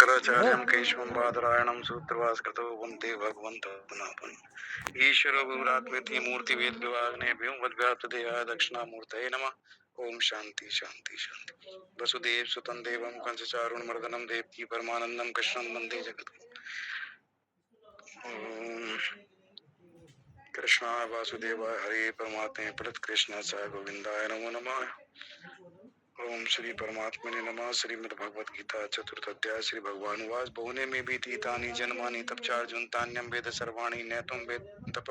शंकराचार्यं केशवं बादरायणं सूत्रभास्कृतो वन्दे भगवन्तो पुनः पुनः। ईश्वरो गुरुरात्मेति मूर्तिभेद विभागिने व्योमवद्व्याप्तदेहाय दक्षिणामूर्तये नमः। ओम शांति शांति शांति। वसुदेव सुतं देवं कंसचारुणमर्दनं देवकी परमानंदं कृष्णं वन्दे जगद्गुरुं। ओम कृष्णाय वासुदेवाय हरे परमात्मे प्रणत कृष्णाय गोविंदाय नमो नमः। ओम श्री परमात्मने नमः। श्रीमद् भगवद गीता चतुर्थ अध्याय। श्री भगवान वास बहुने में भी तीतानि जन्मानि तपचार्जुन तान्यम वेद सर्वाणि नैतम वेद तप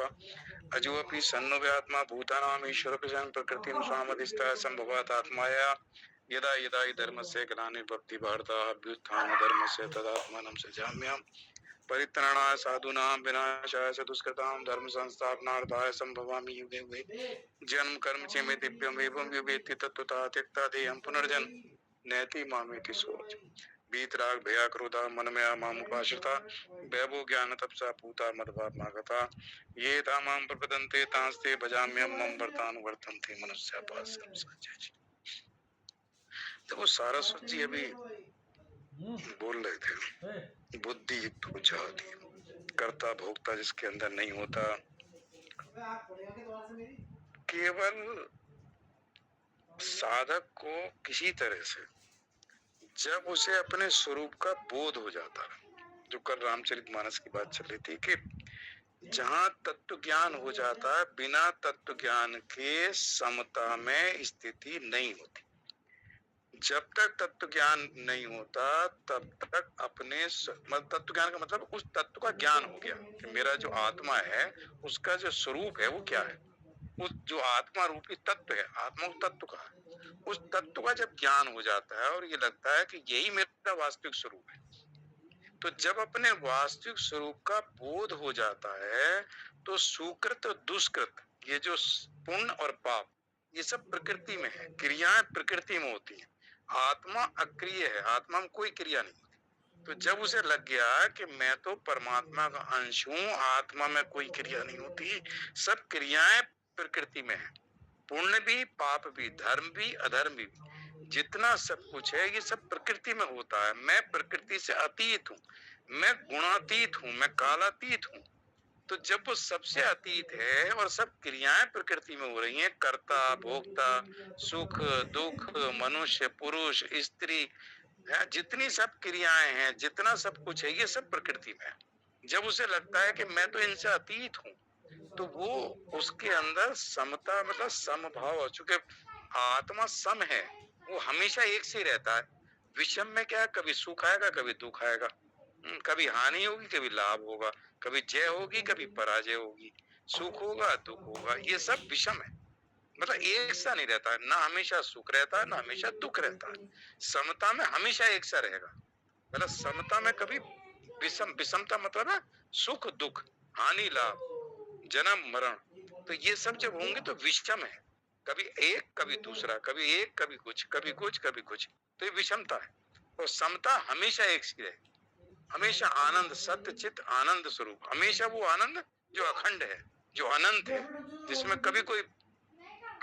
अजोपि सन्नव्यात्मा भूतानाम ईश्वर प्रकृतिम स्वामधिष्ठा संभवात आत्माया यदा यदा हि धर्मस्य ग्लानिर्भवति भारतः अभ्युत्थान धर्मस्य तदात्मानं सृजाम्यहम्। परित्राणाय साधूनां विनाशाय च दुष्कृतां धर्म संस्थापनार्थाय संभवामि युगे युगे। जन्म कर्म च मे दिव्यम एवं विवेति तत्वतः त्यक्ता देहं पुनर्जन्म नैति मामेति सोच। वीतराग भया क्रोधा मनमया मामुपाश्रिता वैभव ज्ञान तपसा पूता मदभावनागता ये तामां प्रपदन्ते तांस्ते भजाम्यहं मम वर्तानुवर्तन्ते मनुष्यापास्यं सज्जय। तो वो सारस्वत जी अभी बोल रहे थे बुद्धि युक्त हो जाती, कर्ता भोक्ता जिसके अंदर नहीं होता, केवल साधक को किसी तरह से जब उसे अपने स्वरूप का बोध हो जाता है, जो कल रामचरितमानस की बात चल रही थी कि जहाँ तत्व ज्ञान हो जाता है, बिना तत्व ज्ञान के समता में स्थिति नहीं होती। जब तक तत्व ज्ञान नहीं होता तब तक अपने तत्व ज्ञान का मतलब उस तत्व का ज्ञान हो गया कि मेरा जो आत्मा है उसका जो स्वरूप है वो क्या है। उस जो आत्मा रूपी तत्व है, आत्मा उस तत्व का है, उस तत्व का जब ज्ञान हो जाता है और ये लगता है कि यही मेरा वास्तविक स्वरूप है, तो जब अपने वास्तविक स्वरूप का बोध हो जाता है तो सुकृत और दुष्कृत, ये जो पुण्य और पाप, ये सब प्रकृति में है, क्रियाएं प्रकृति में होती हैं। आत्मा अक्रिय है, आत्मा में कोई क्रिया नहीं होती। तो जब उसे लग गया कि मैं तो परमात्मा का अंश हूँ, आत्मा में कोई क्रिया नहीं होती, सब क्रियाएं प्रकृति में है, पुण्य भी पाप भी धर्म भी अधर्म भी, जितना सब कुछ है ये सब प्रकृति में होता है। मैं प्रकृति से अतीत हूँ, मैं गुणातीत हूँ, मैं कालातीत हूँ। तो जब वो सबसे अतीत है और सब क्रियाएं प्रकृति में हो रही हैं, कर्ता भोक्ता सुख दुख मनुष्य पुरुष स्त्री है, जितनी सब क्रियाएं हैं, जितना सब कुछ है, ये सब प्रकृति में है। जब उसे लगता है कि मैं तो इनसे अतीत हूँ, तो वो उसके अंदर समता मतलब समभाव, चूंकि आत्मा सम है, वो हमेशा एक से रहता है। विषम में क्या है, कभी सुख आएगा कभी दुख आएगा, कभी हानि होगी कभी लाभ होगा, कभी जय होगी कभी पराजय होगी, सुख होगा दुख होगा, ये सब विषम है। मतलब एक सा नहीं रहता है, ना हमेशा सुख रहता है ना हमेशा दुख रहता है। समता में हमेशा एक सा रहेगा। मतलब समता में कभी विषमता मतलब है सुख दुख हानि लाभ जन्म मरण, तो ये सब जब होंगे तो विषम है, कभी एक कभी दूसरा, कभी एक कभी कुछ कभी कुछ कभी कुछ, तो ये विषमता है। और समता हमेशा एक सी रहेगी, हमेशा आनंद सत्य चित आनंद स्वरूप, हमेशा वो आनंद जो अखंड है, जो अनंत है, जिसमें कभी कोई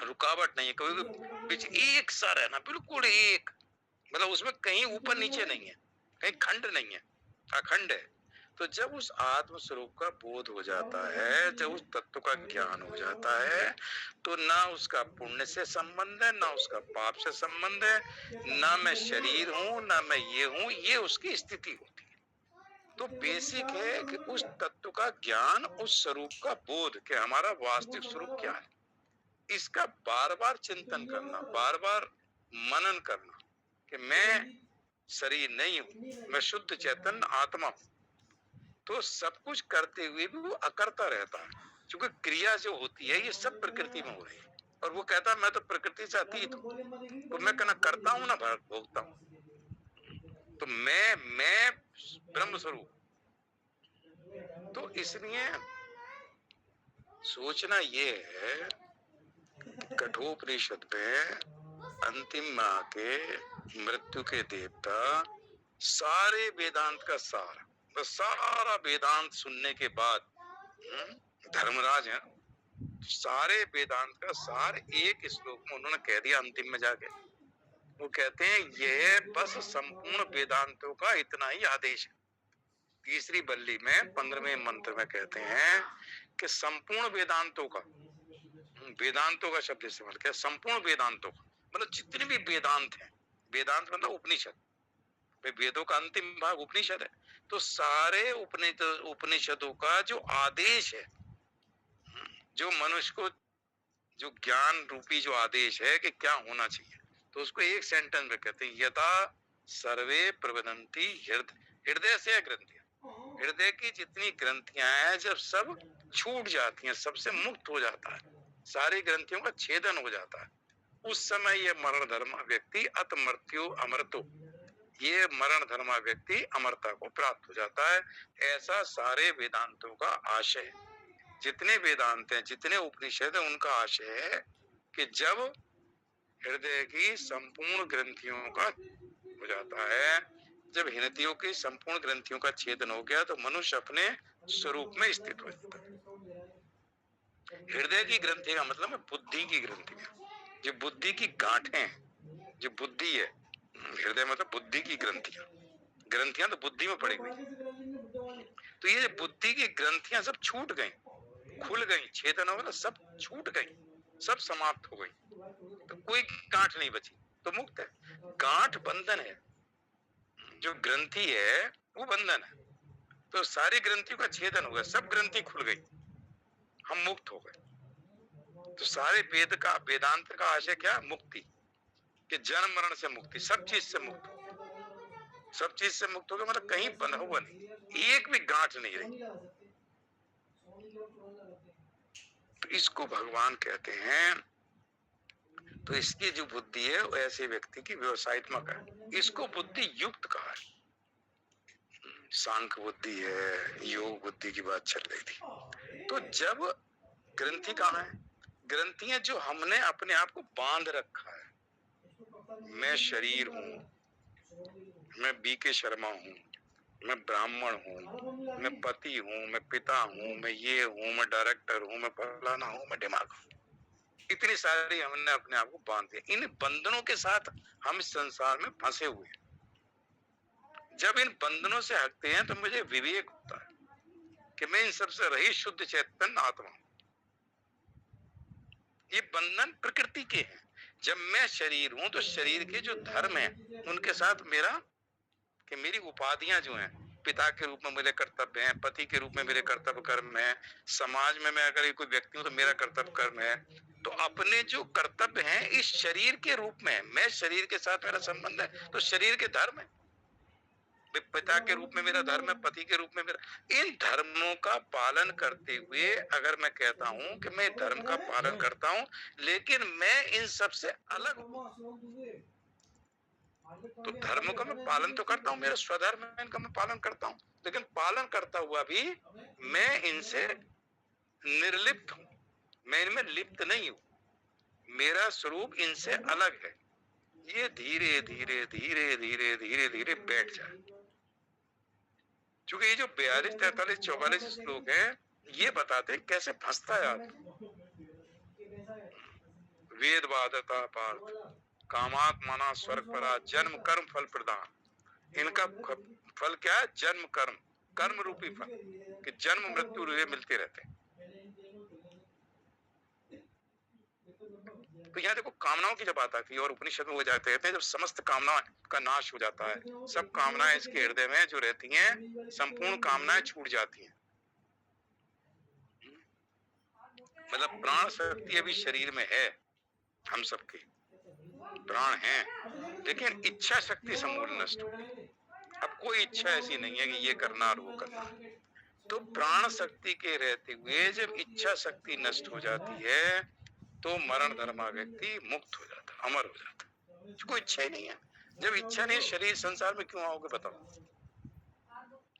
रुकावट नहीं है, कभी बीच एक सा रहना, बिल्कुल एक, मतलब उसमें कहीं ऊपर नीचे नहीं है, कहीं खंड नहीं है, अखंड है। तो जब उस आत्म स्वरूप का बोध हो जाता है, जब उस तत्व का ज्ञान हो जाता है, तो ना उसका पुण्य से संबंध है ना उसका पाप से संबंध है, ना मैं शरीर हूं ना मैं ये हूं, ये उसकी स्थिति होती है। तो बेसिक है कि उस तत्व का ज्ञान, उस स्वरूप का बोध कि हमारा वास्तविक स्वरूप क्या है, इसका बार बार चिंतन करना, बार बार मनन करना कि मैं शरीर नहीं हूं, मैं शुद्ध चैतन्य आत्मा हूं। तो सब कुछ करते हुए भी वो अकर्ता रहता है, क्योंकि क्रिया जो होती है ये सब प्रकृति में हो रही है। और वो कहता है मैं तो प्रकृति से अतीत हूँ, तो मैं कहना करता हूँ ना भोगता हूँ, तो मैं ब्रह्म स्वरूप। तो इसलिए सोचना ये है, कठोपनिषद में अंतिम में आके मृत्यु के देवता सारे वेदांत का सार, तो सारा वेदांत सुनने के बाद धर्मराज है, सारे वेदांत का सार एक श्लोक में उन्होंने कह दिया अंतिम में जाके वो कहते हैं यह बस संपूर्ण वेदांतों का इतना ही आदेश है। तीसरी बल्ली में 15वें मंत्र में कहते हैं कि संपूर्ण वेदांतों का, वेदांतों का शब्द इस्तेमाल किया, संपूर्ण वेदांतों का मतलब जितने भी वेदांत हैं, वेदांत मतलब उपनिषद, वेदों का अंतिम भाग उपनिषद है, तो सारे उपनिषदों का जो आदेश है, जो मनुष्य को जो ज्ञान रूपी जो आदेश है कि क्या होना चाहिए, तो उसको एक सेंटेंस में कहते हैं यथा सर्वे प्रवदंती हृदय से ग्रंथियां, हृदय की जितनी ग्रंथियां हैं जब सब छूट जाती हैं, सबसे मुक्त हो जाता है, सारी ग्रंथियों का छेदन हो जाता है, उस समय ये मरण धर्मा व्यक्ति अत मृत्यु अमृतो, ये मरण धर्मा व्यक्ति अमरता को प्राप्त हो जाता है। ऐसा सारे वेदांतों का आशय है, जितने वेदांत हैं, जितने उपनिषद हैं, उनका आशय है कि जब हृदय की संपूर्ण ग्रंथियों का हो जाता है, जब हृदयों की संपूर्ण ग्रंथियों का छेदन हो गया तो मनुष्य अपने स्वरूप में स्थित हो जाता है। हृदय की ग्रंथि का मतलब है बुद्धि की ग्रंथियां, जो बुद्धि की गांठें, जो बुद्धि है, हृदय मतलब बुद्धि की ग्रंथियां, ग्रंथियां तो बुद्धि में पड़ी हुई, तो ये बुद्धि की ग्रंथियां सब छूट गई, खुल गई, छेदन हो गया, सब छूट गई, सब समाप्त हो गई, तो कोई गांठ नहीं बची, तो मुक्त है। गांठ बंधन है, जो ग्रंथि है वो बंधन है, तो सारी ग्रंथियों का छेदन हो गया, सब ग्रंथि खुल गई, हम मुक्त हो गए। तो सारे वेदांत का आशय क्या, मुक्ति, कि जन्म मरण से मुक्ति, सब चीज से मुक्त हो, सब चीज से मुक्त हो गया, मतलब कहीं बंधा हुआ नहीं, एक भी गांठ नहीं रही। तो इसको भगवान कहते हैं, तो इसकी जो बुद्धि है वो ऐसे व्यक्ति की व्यवसायत्मक है, इसको बुद्धि युक्त कहा है। सांख्य बुद्धि है, योग बुद्धि की बात चल रही थी। तो जब ग्रंथि कहाँ है, ग्रंथियां जो हमने अपने आप को बांध रखा है, मैं शरीर हूं, मैं बीके शर्मा हूं, मैं ब्राह्मण हूं, मैं पति हूं, मैं पिता हूं, मैं ये हूं, मैं डायरेक्टर हूं, मैं फलाना हूं, मैं दिमाग हूं, इतनी सारी हमने अपने आप को बांध दिया। इन बंधनों के साथ हम इस संसार में फंसे हुए हैं। जब इन बंधनों से हटते हैं तो मुझे विवेक होता है कि मैं इन सबसे रहित शुद्ध चैतन्य आत्मा हूं। ये बंधन प्रकृति के हैं। जब मैं शरीर हूं तो शरीर के जो धर्म है उनके साथ मेरा, कि मेरी उपाधियां जो हैं, पिता के रूप में मेरे कर्तव्य हैं, पति के रूप में मेरे कर्तव्य कर्म है, समाज में मैं अगर कोई व्यक्ति हूं तो मेरा कर्तव्य कर्म है, तो अपने जो कर्तव्य हैं इस शरीर के रूप में, मैं शरीर के साथ मेरा संबंध है, तो शरीर के धर्म है, पिता के रूप में मेरा धर्म है, पति के रूप में मेरा, इन धर्मों का पालन करते हुए अगर मैं कहता हूं कि मैं धर्म का पालन करता हूं लेकिन मैं इन सबसे अलग हूं, तो धर्म का मैं पालन तो करता हूं, मेरा स्वधर्म है इनका मैं पालन करता हूं, लेकिन पालन करता हुआ भी मैं इनसे निर्लिप्त हूं, मैं इनमें लिप्त नहीं हूं, मेरा स्वरूप इनसे अलग है। ये धीरे धीरे धीरे धीरे धीरे धीरे बैठ जाए, क्योंकि ये जो 42, 43, 44 श्लोक है ये बताते हैं कैसे फंसता है आदमी। वेद बाधता पार्थ कामात्मना स्वर्ग परा जन्म कर्म फल प्रदान, इनका फल क्या है, जन्म कर्म, कर्म रूपी फल, कि जन्म मृत्यु रूपे मिलते रहते हैं। तो यहाँ देखो कामनाओं की जब बात आती है और उपनिषद में वो जाते रहते हैं, जब समस्त कामना का नाश हो जाता है, सब कामनाएं इसके हृदय में जो रहती हैं, संपूर्ण कामनाएं छूट जाती हैं, मतलब प्राण शक्ति अभी शरीर में है, हम सबके प्राण हैं, लेकिन इच्छा शक्ति समूल नष्ट हो गई। अब कोई इच्छा ऐसी नहीं है कि ये करना और वो करना, तो प्राण शक्ति के रहते हुए जब इच्छा शक्ति नष्ट हो जाती है तो मरण धर्मा व्यक्ति मुक्त हो जाता, अमर हो जाता, कोई इच्छा ही नहीं है। जब इच्छा नहीं, शरीर संसार में क्यों आओगे बताओ,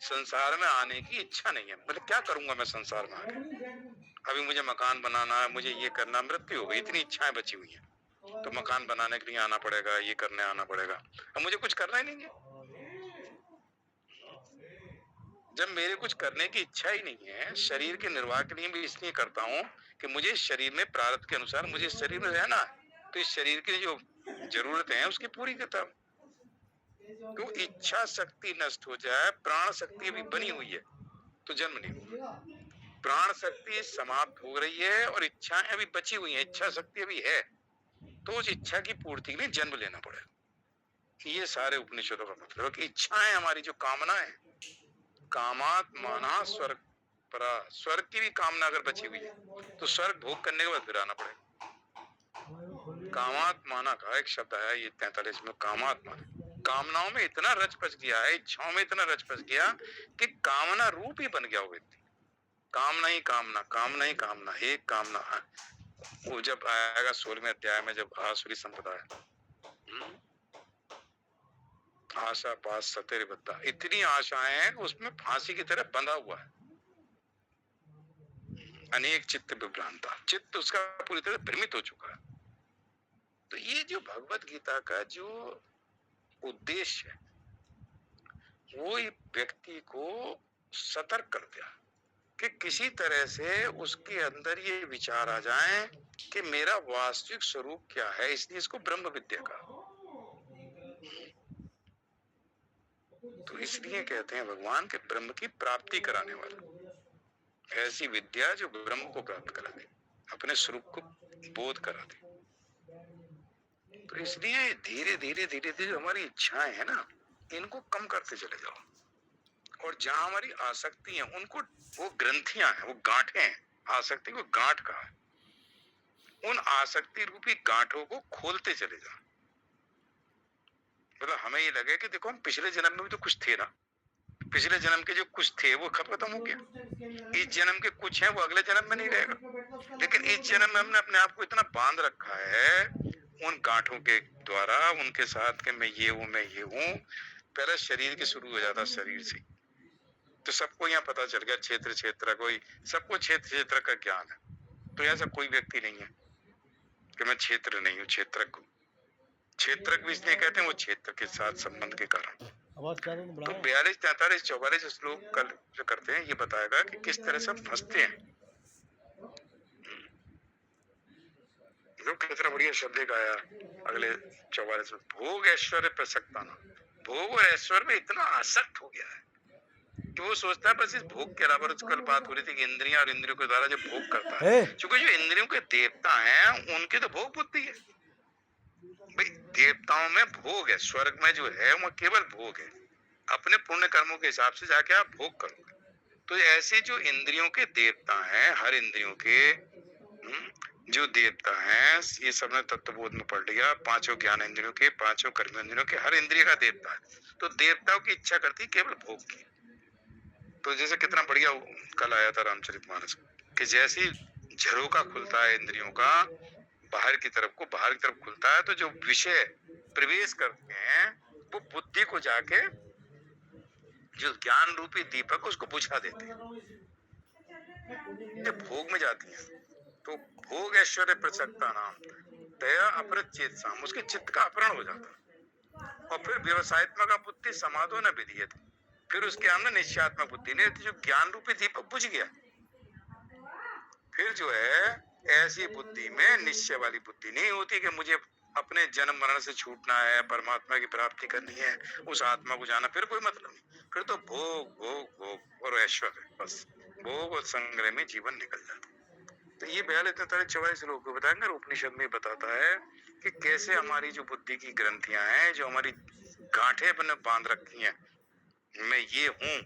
संसार में आने की इच्छा नहीं है, मतलब क्या करूंगा मैं संसार में आके, अभी मुझे मकान बनाना है, मुझे ये करना, मृत्यु हो गई, इतनी इच्छाएं बची हुई है, तो मकान बनाने के लिए आना पड़ेगा, ये करने आना पड़ेगा, अब मुझे कुछ करना ही नहीं है। जब मेरे कुछ करने की इच्छा ही नहीं है, शरीर के निर्वाह के लिए भी इसलिए करता हूँ कि मुझे शरीर में प्रारब्ध के अनुसार मुझे शरीर में रहना है, तो इस शरीर की जो जरूरत है उसकी पूरी करता हूं। तो इच्छा शक्ति नष्ट हो जाए, प्राण शक्ति अभी बनी हुई है तो जन्म नहीं होगा। प्राण शक्ति समाप्त हो रही है और इच्छाएं अभी बची हुई हैं, इच्छा शक्ति अभी है, तो उस इच्छा की पूर्ति के लिए जन्म लेना पड़ेगा। ये सारे उपनिषदों का मतलब है कि इच्छाएं हमारी जो कामना है, कामात माना स्वर्ग परा, स्वर्ग की भी कामना अगर बची हुई है तो स्वर्ग भोग करने के बाद फिर आना पड़ेगा। कामात माना का एक शब्द है ये 43 में, कामात माना, कामनाओं में इतना रच पच गया है, इच्छाओं में इतना रच पच गया कि कामना रूप ही बन गया वो व्यक्ति। कामना ही कामना, कामना ही कामना, एक कामना है। वो जब आएगा 16वें अध्याय में, जब आसुरी संप्रदाय, आशा पास सतेरे बद्दा, इतनी आशाएं हैं उसमें फांसी की तरह बंधा हुआ है। अनेक चित्त विभ्रांता, चित्त उसका पूरी तरह भ्रमित हो चुका है। तो ये जो भगवत गीता का जो उद्देश्य है वो व्यक्ति को सतर्क कर दिया कि किसी तरह से उसके अंदर ये विचार आ जाए कि मेरा वास्तविक स्वरूप क्या है, इसलिए इसको ब्रह्म विद्या का। तो इसलिए कहते हैं भगवान के ब्रह्म की प्राप्ति कराने वाला, ऐसी विद्या जो ब्रह्म को प्राप्त करा दे, अपने स्वरूप को बोध करा दे। तो इसलिए धीरे धीरे धीरे धीरे हमारी इच्छाएं है ना, इनको कम करते चले जाओ, और जहां हमारी आसक्ति है उनको, वो ग्रंथियां हैं, वो गांठें हैं, आसक्ति को गांठ कहा है, उन आसक्ति रूपी गांठों को खोलते चले जाओ। मतलब हमें ये लगे कि देखो हम पिछले जन्म में भी तो कुछ थे ना, पिछले जन्म के जो कुछ थे वो खत्म हो गया, इस जन्म के कुछ है वो अगले जन्म में नहीं रहेगा, लेकिन इस जन्म में हमने अपने आप को इतना बांध रखा है उन गांठों के द्वारा, उनके साथ कि मैं ये हूं, मैं ये हूं। पहले शरीर के शुरू हो जाता, शरीर से तो सबको यहाँ पता चल गया, क्षेत्र क्षेत्र कोई, सबको क्षेत्र क्षेत्र का ज्ञान है। तो ऐसा कोई व्यक्ति नहीं है कि मैं क्षेत्र नहीं हूँ, क्षेत्रक हूँ। क्षेत्रक भी इसलिए कहते हैं वो क्षेत्र के साथ संबंध के कारण। तो 42, 43, 44 श्लोक कल जो करते हैं ये बताएगा कि किस तरह से फंसते हैं। कितना बढ़िया शब्द एक आया अगले 44 में, भोग ऐश्वर्य प्रसक्ता ना, भोग और ऐश्वर्य में इतना आसक्त हो गया है कि वो सोचता है बस इस भोग के अलावा, कल बात हो रही थी कि इंद्रियां और इंद्रियों के द्वारा जो भोग करता है, क्योंकि जो इंद्रियों के देवता हैं उनकी तो भोग बुद्धि है भाई, देवताओं में भोग है, स्वर्ग में जो है वो केवल भोग है, अपने पुण्य कर्मों के हिसाब से जाके आप भोग करोगे। तो ऐसे जो इंद्रियों के देवता हैं, हर इंद्रियों के जो देवता हैं, ये सब ने तत्वबोध में पढ़ लिया, पांचों ज्ञान इंद्रियों के, पांचों कर्म इंद्रियों के, हर इंद्रिय का देवता है। तो देवताओं की इच्छा करती केवल भोग की। तो जैसे कितना बढ़िया कल आया था रामचरितमानस कि जैसे झरोका खुलता है इंद्रियों का बाहर की तरफ को, बाहर की तरफ खुलता है, तो जो विषय प्रवेश करते हैं वो बुद्धि को जाके जो ज्ञान रूपी दीपक उसको बुझा देते हैं, भोग में जाती है। तो भोग ऐश्वर्य प्रसक्ता नाम दया अपरत चेत साम, उसके चित्त का अपहरण हो जाता है। और फिर व्यवसायत्मक बुद्धि समाधो न विधीयत, फिर उसके अंदर निश्चयात्मक बुद्धि नहीं रहती, जो ज्ञान रूपी दीपक बुझ गया, फिर जो है ऐसी बुद्धि में निश्चय वाली बुद्धि नहीं होती कि मुझे अपने जन्म मरण से छूटना है, परमात्मा की प्राप्ति करनी है, उस आत्मा को जाना, फिर कोई मतलब नहीं, फिर तो भोग भोग भोग और ऐश्वर्य, बस भोग और संग्रह में जीवन निकल जाता। तो ये 42, 43, 44 लोगों को बताएंगे, उपनिषद में बताता है कि कैसे हमारी जो बुद्धि की ग्रंथियां हैं, जो हमारी गांठें बने बांध रखी हैं, मैं ये हूँ,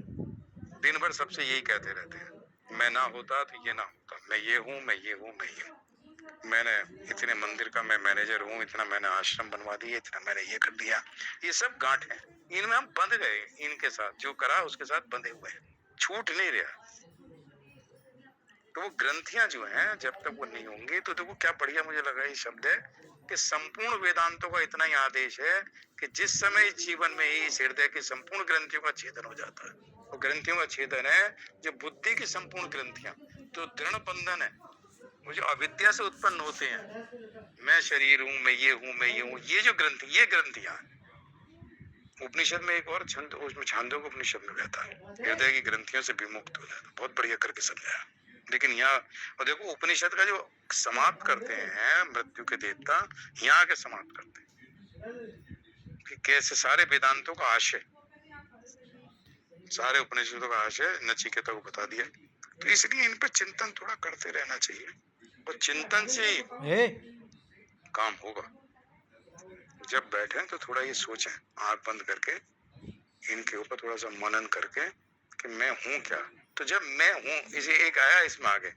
दिन भर सबसे यही कहते रहते हैं, मैं ना होता तो ये ना होता, मैं ये हूँ, मैं ये हूँ, मैं ये हूँ, मैंने इतने मंदिर का मैं मैनेजर हूँ, इतना मैंने आश्रम बनवा दिए, इतना मैंने ये कर दिया। ये सब गांठ है, इनमें हम बंध गए, इनके साथ जो करा उसके साथ बंधे हुए हैं, छूट नहीं रहा। तो वो ग्रंथियां जो हैं जब तक वो नहीं होंगी, तो देखो क्या बढ़िया मुझे लगा ये शब्द है कि संपूर्ण वेदांतों का इतना ही आदेश है कि जिस समय इस जीवन में ही इस हृदय की संपूर्ण ग्रंथियों का छेदन हो जाता है, वो ग्रंथियों का छेदन है जो बुद्धि की संपूर्ण ग्रंथियां, तो दृढ़ बंधन है, वो जो अविद्या से उत्पन्न होते हैं, मैं शरीर हूँ, मैं ये हूँ, मैं ये हूँ, ये जो ग्रंथि, ये ग्रंथियां उपनिषद में एक और छंद, उसमें छांदोग्य उपनिषद में कहता है हृदय की ग्रंथियों से विमुक्त हो जाता, बहुत बढ़िया करके समझाया। लेकिन यहाँ और देखो उपनिषद का जो समाप्त करते हैं मृत्यु के देवता, यहाँ के समाप्त करते हैं, कि कैसे सारे वेदांतों का आशय, सारे उपनिषदों का आशय नचिकेता को बता दिया। तो इसलिए इन पर चिंतन थोड़ा करते रहना चाहिए, और चिंतन से ही काम होगा। जब बैठे तो थोड़ा ये सोचें, आंख बंद करके इनके ऊपर थोड़ा सा मनन करके कि मैं हूं क्या। तो जब मैं हूं, इसे एक आया इसमें आगे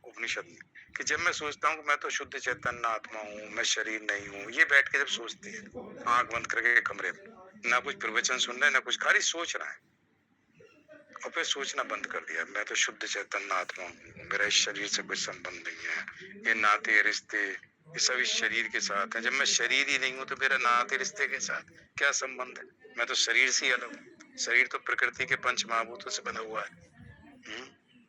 उपनिषद में कि जब मैं सोचता हूँ कि मैं तो शुद्ध चैतन्य आत्मा हूँ, मैं शरीर नहीं हूँ, ये बैठ के जब सोचते हैं आंख बंद करके कमरे में, ना कुछ प्रवचन सुन रहे ना कुछ, खाली सोच रहा है, और फिर सोचना बंद कर दिया, मैं तो शुद्ध चैतन्य आत्मा हूँ, मेरा इस शरीर से कोई संबंध नहीं है, ये नाते रिश्ते ये सब इस शरीर के साथ है। जब मैं शरीर ही नहीं हूँ तो मेरा नाते रिश्ते के साथ क्या संबंध है, मैं तो शरीर से ही अलग हूँ। शरीर तो प्रकृति के पंच महाभूतों से बना हुआ है।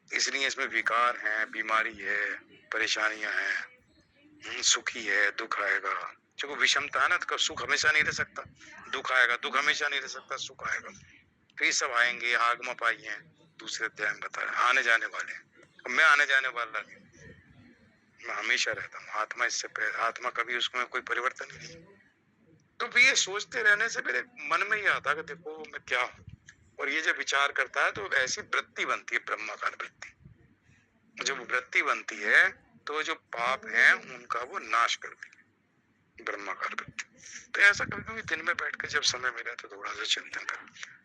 इसलिए इसमें विकार है, बीमारी है, परेशानियां हैं, सुखी है, दुख आएगा। जो विषमता है ना, तो सुख हमेशा नहीं रह सकता, दुख आएगा, दुख हमेशा नहीं रह सकता, सुख आएगा। तो ये सब आएंगे, आगम पाई है, दूसरे अध्याय में बता रहे आने जाने वाले हैं। मैं आने जाने वाला नहीं, मैं हमेशा रहता हूँ। आत्मा इससे पहले, आत्मा कभी उसमें कोई परिवर्तन ही नहीं। तो ये सोचते रहने से मेरे मन में ही आता कि देखो मैं क्या हूँ, और ये जब विचार करता है तो ऐसी वृत्ति बनती है, ब्रह्माकार वृत्ति। जब वृत्ति बनती है तो जो पाप है उनका वो नाश करती है, ब्रह्माकार वृत्ति। तो ऐसा कभी कभी दिन में बैठ कर जब समय मिला तो थोड़ा सा चिंतन कर।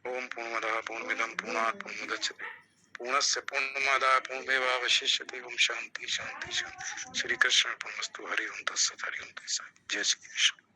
ओम पूर्णमदः पूर्णमिदं पूर्णात् पूर्णमुदच्यते पूर्णस्य पूर्णमादाय पूर्णमेवावशिष्यते। ओम शांति शांति शांति। श्री कृष्ण अर्पणमस्तु। हरि ओम तत्सत्। हरि ओम तत्सत्। जय श्री कृष्ण।